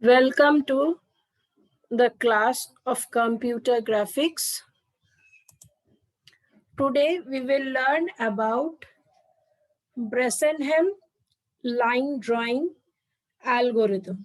Welcome to the class of computer graphics. Today we will learn about Bressenham line drawing algorithm.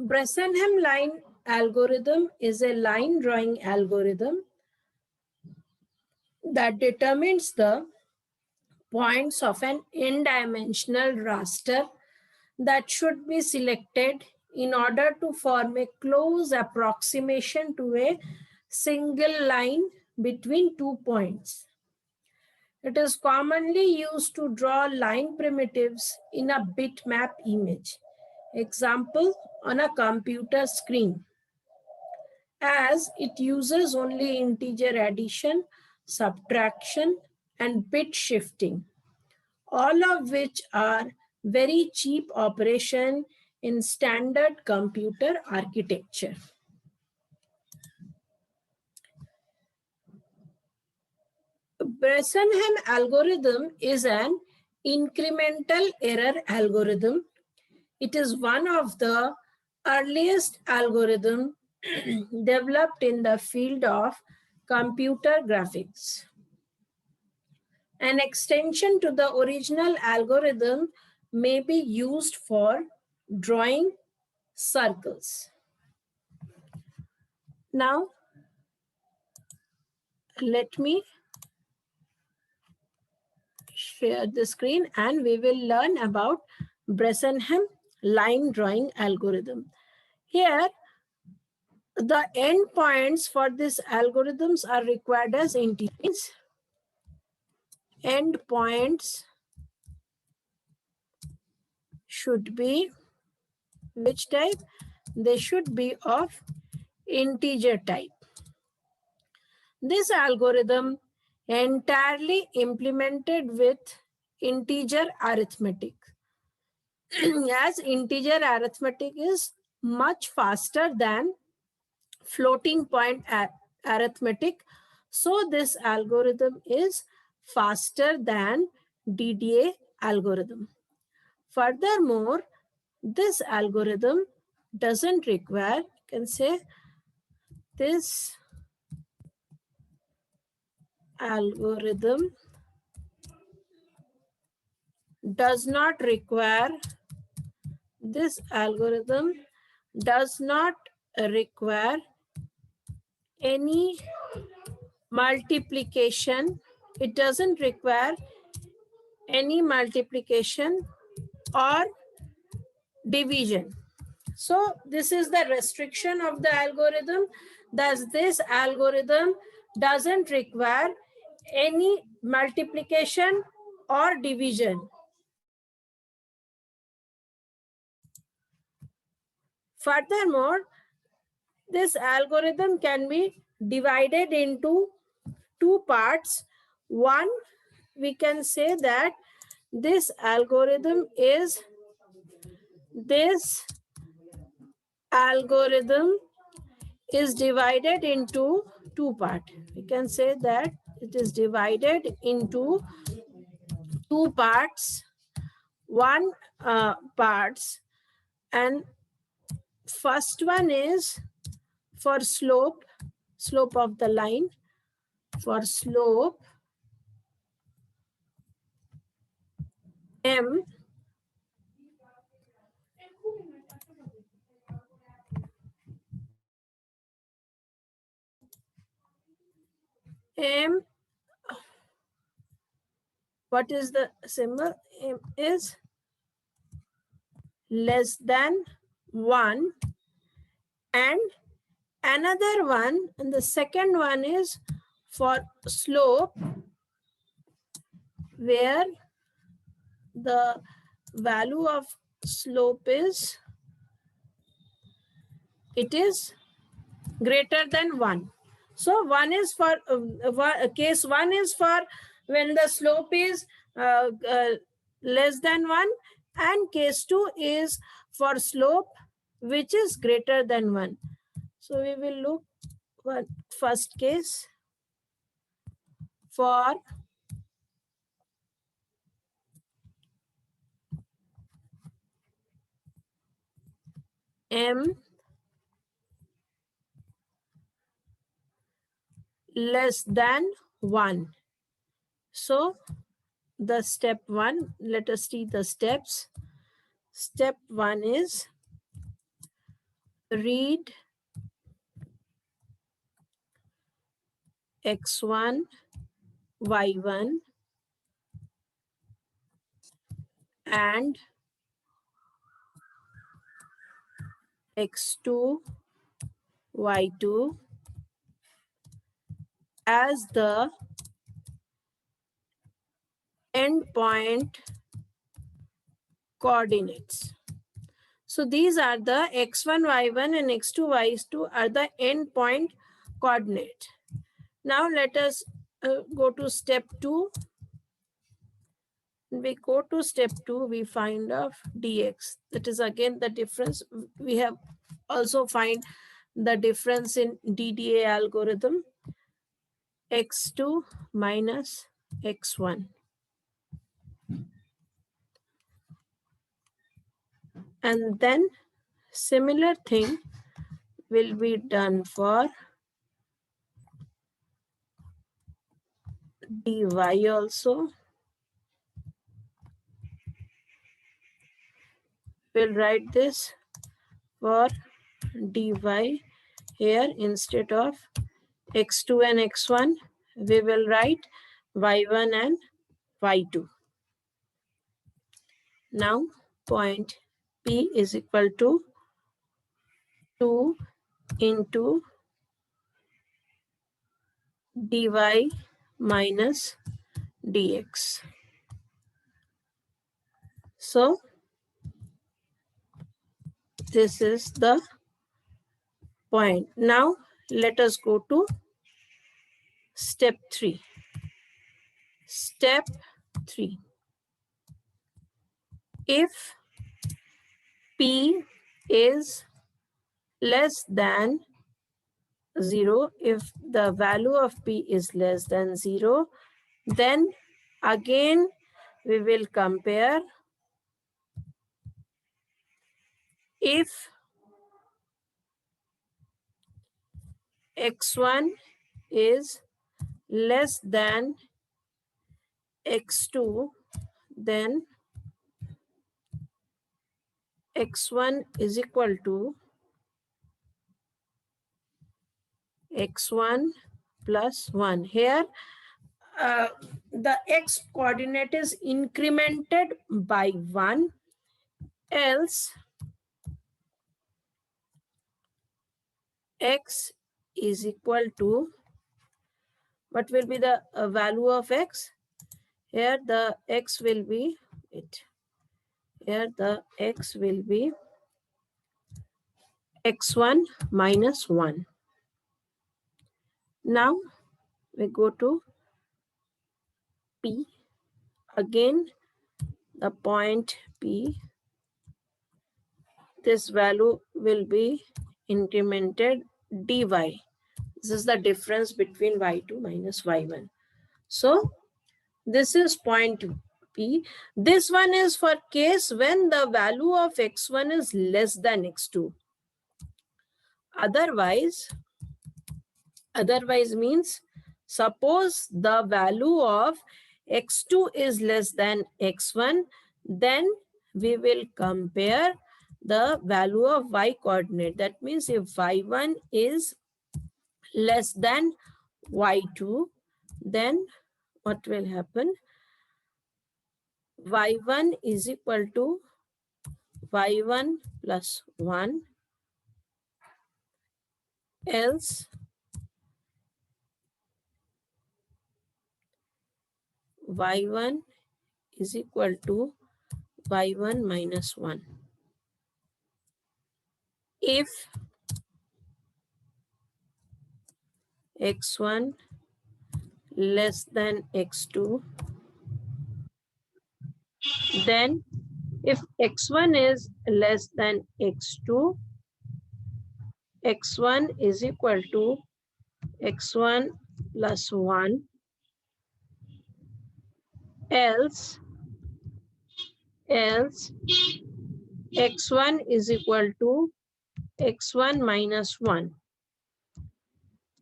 Bressenham line algorithm is a line drawing algorithm that determines the points of an n-dimensional raster that should be selected in order to form a close approximation to a single line between 2 points. It is commonly used to draw line primitives in a bitmap image. Example, on a computer screen, as it uses only integer addition, subtraction, and bit shifting, all of which are very cheap operation in standard computer architecture. Bressenham algorithm is an incremental error algorithm. It is one of the earliest algorithms developed in the field of computer graphics. An extension to the original algorithm may be used for drawing circles. Now, let me share the screen and we will learn about Bressenham line drawing algorithm. Here, the endpoints for these algorithms are required as integers. Endpoints should be which type? They should be of integer type. This algorithm entirely implemented with integer arithmetic. As integer arithmetic is much faster than floating point arithmetic, so this algorithm is faster than DDA algorithm. Furthermore, this algorithm doesn't require, you can say, this algorithm does not require any multiplication. It doesn't require any multiplication or division. So this is the restriction of the algorithm. Thus, this algorithm doesn't require any multiplication or division. Furthermore, this algorithm can be divided into two parts. One, we can say that this algorithm is divided into two parts. We can say that it is divided into two parts. One parts, and first one is for slope of the line. For slope M, what is the symbol? M is less than 1, and another one, and the second one is for slope where the value of slope is, it is greater than 1. So one is for case 1 is for when the slope is less than 1, and case 2 is for slope which is greater than 1. So we will look for first case. For m less than 1. So the step 1, let us see the steps. Step 1 is read x1, y1 and x2, y2 as the endpoint coordinates. So these are the x1, y1 and x2, y2 are the endpoint coordinate. Now let us go to step 2. We go to step 2, we find of dx. That is again the difference. We have also find the difference in DDA algorithm. x2 minus x1. And then similar thing will be done for dy also. We'll write this for dy here. Instead of x2 and x1, we will write y1 and y2. Now point P is equal to 2 into dy minus dx. So this is the point. Now let us go to step 3. Step 3. If P is less than 0, if the value of P is less than 0, then again we will compare if x1 is less than x2, then x1 is equal to x1 plus 1. Here the x coordinate is incremented by 1, else x is equal to, what will be the value of x? Here the x will be, here the x will be x1 minus 1. Now we go to P. Again, the point P, this value will be incremented dy. This is the difference between y2 minus y1. So this is point P. This one is for case when the value of x1 is less than x2. Otherwise means suppose the value of x2 is less than x1, then we will compare the value of y coordinate. That means if y1 is less than y2, then what will happen? y1 is equal to y1 plus 1, else y1 is equal to y1 minus 1. If x1 less than x2, then if x1 is less than x2, x1 is equal to x1 plus 1, else x1 is equal to x1 minus 1.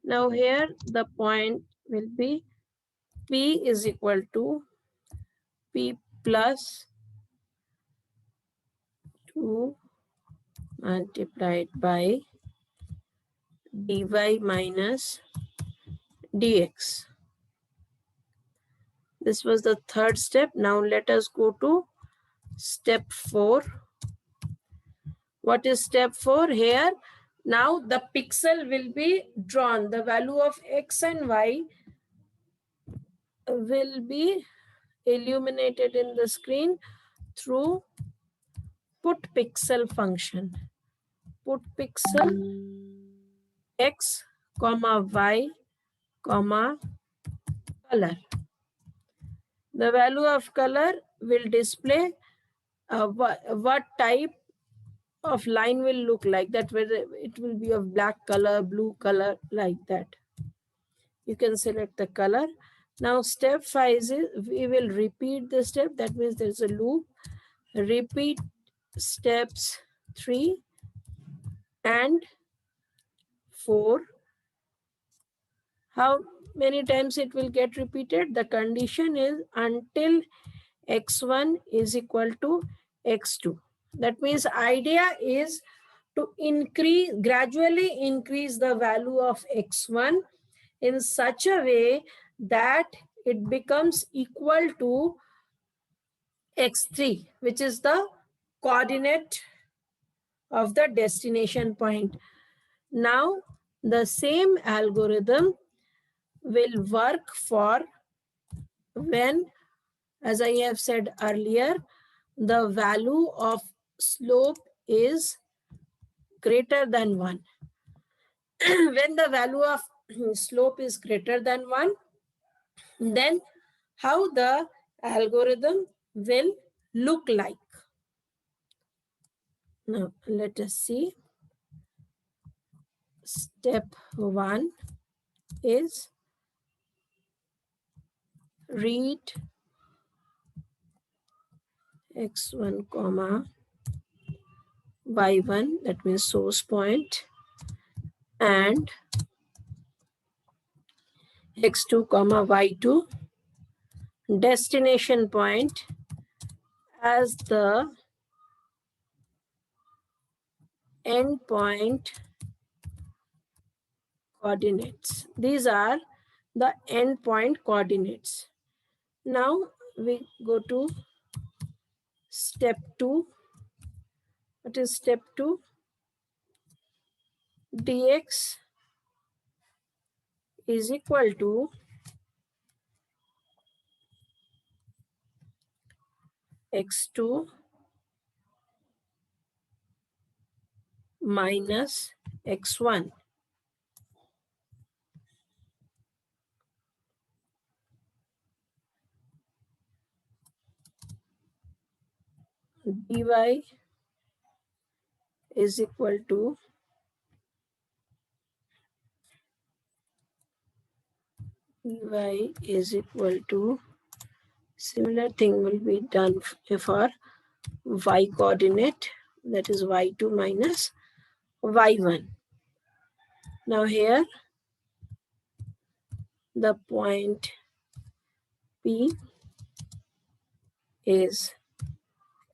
Now here the point will be p is equal to p plus 2 multiplied by dy minus dx. This was the third step. Now let us go to step 4. What is step 4 here? Now the pixel will be drawn. The value of x and y will be illuminated in the screen through put pixel function. Put pixel x, comma y, comma color. The value of color will display what type of line will look like. That whether it will be of black color, blue color, like that. You can select the color. Now step 5 is we will repeat the step. That means there's a loop. Repeat steps 3 and 4. How many times it will get repeated? The condition is until x1 is equal to x2. That means idea is to gradually increase the value of x1 in such a way that it becomes equal to x3, which is the coordinate of the destination point. Now, the same algorithm will work for when, as I have said earlier, the value of slope is greater than 1. When the value of slope is greater than 1, then how the algorithm will look like. Now, let us see. Step 1 is read x1 comma y1, that means source point, and x2 comma y2 destination point as the endpoint coordinates. These are the endpoint coordinates. Now we go to step 2. What is step 2? Dx is equal to x2 minus x1. Dy is equal to similar thing will be done for y coordinate, that is y2 minus y1. Now here the point P is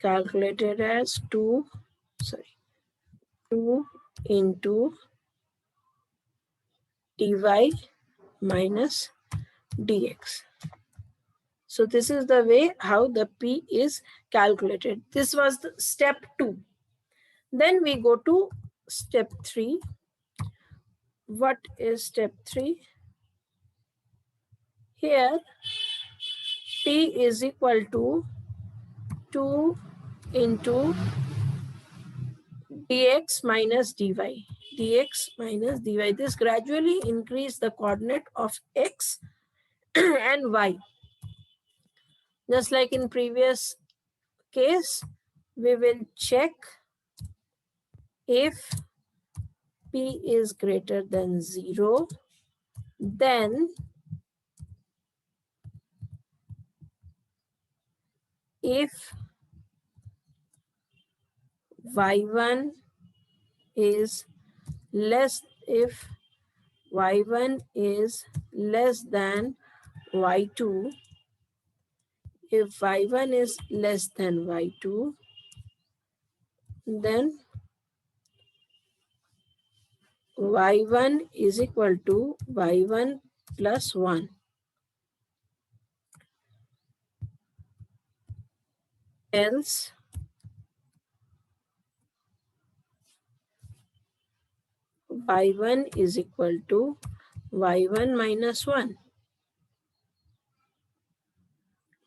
calculated as 2 into dy minus dx. So this is the way how the P is calculated. This was the step 2. Then we go to step 3. What is step 3? Here P is equal to 2 into dx minus dy. Dx minus dy. This gradually increase the coordinate of x and y. Just like in previous case, we will check if P is greater than 0, then if y1 is less if y1 is less than y2, if y1 is less than y2, then y1 is equal to y1 plus 1. Else y1 is equal to y1 minus 1.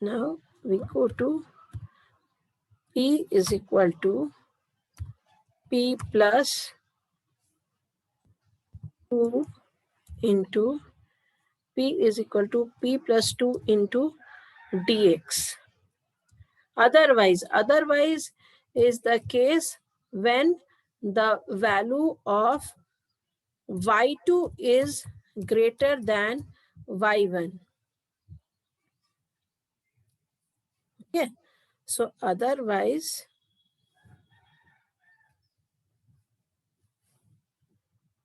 Now we go to P is equal to P plus 2 into P is equal to P plus 2 into dx. Otherwise is the case when the value of y2 is greater than y1. Okay, so otherwise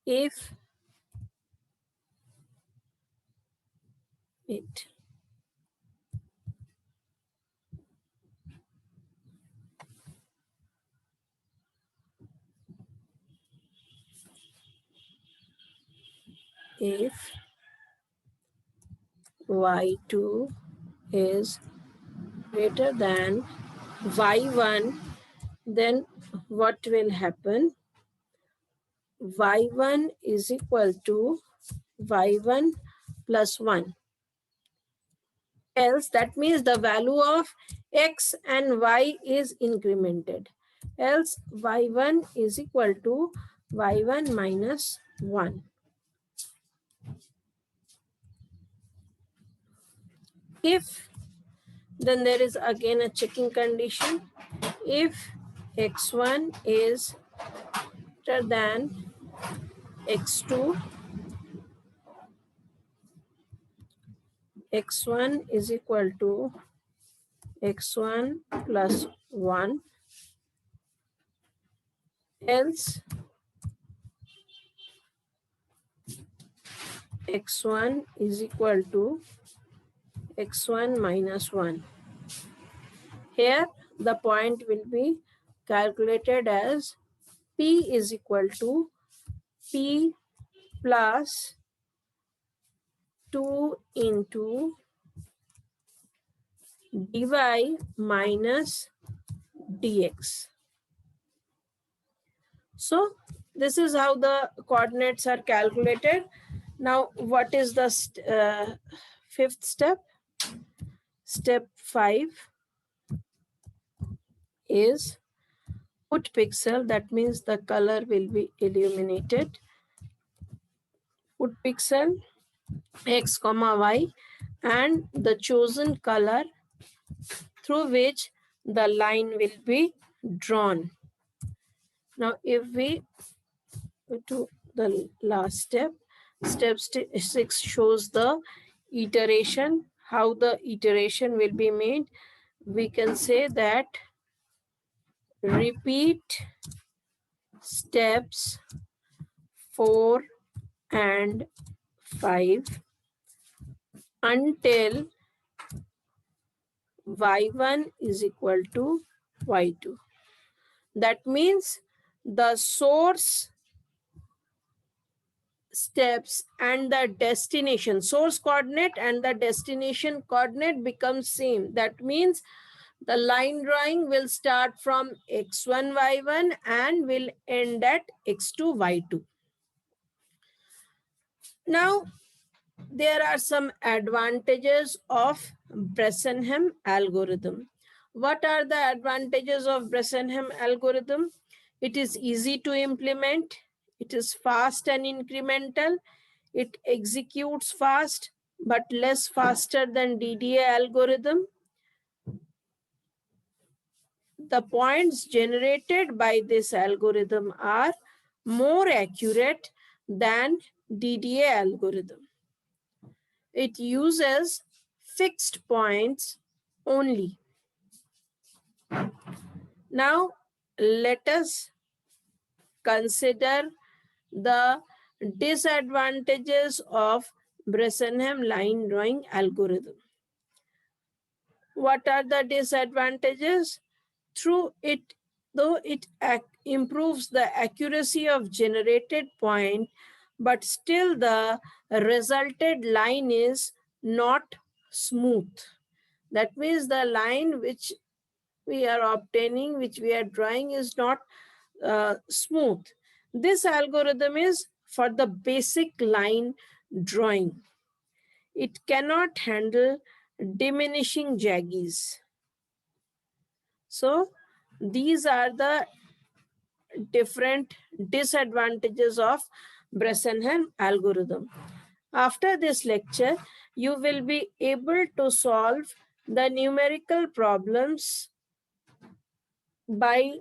if it if y2 is greater than y1, then what will happen? y1 is equal to y1 plus 1. Else, that means the value of x and y is incremented. Else, y1 is equal to y1 minus 1. If, then there is again a checking condition. If x1 is greater than x2, x1 is equal to x1 plus 1. Else, x1 is equal to x1 minus 1. Here, the point will be calculated as P is equal to P plus 2 into dy minus dx. So, this is how the coordinates are calculated. Now, what is the fifth step? Step 5 is put pixel, that means the color will be illuminated. Put pixel x comma y and the chosen color through which the line will be drawn. Now, if we go to the last step, step 6 shows the iteration, how the iteration will be made. We can say that repeat steps 4 and 5 until y1 is equal to y2. That means the source steps and the destination, source coordinate and the destination coordinate become same. That means the line drawing will start from x1, y1 and will end at x2, y2. Now, there are some advantages of Bressenham algorithm. What are the advantages of Bressenham algorithm? It is easy to implement. It is fast and incremental. It executes fast, but less faster than DDA algorithm. The points generated by this algorithm are more accurate than DDA algorithm. It uses fixed points only. Now, let us consider the disadvantages of Bresenham line drawing algorithm. What are the disadvantages? Through it, though it improves the accuracy of generated point, but still the resulted line is not smooth. That means the line which we are obtaining, which we are drawing, is not smooth. This algorithm is for the basic line drawing. It cannot handle diminishing jaggies. So these are the different disadvantages of Bresenham algorithm. After this lecture, you will be able to solve the numerical problems by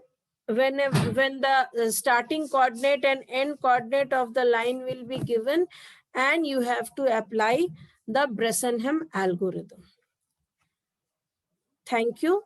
when the starting coordinate and end coordinate of the line will be given, and you have to apply the Bresenham algorithm. Thank you.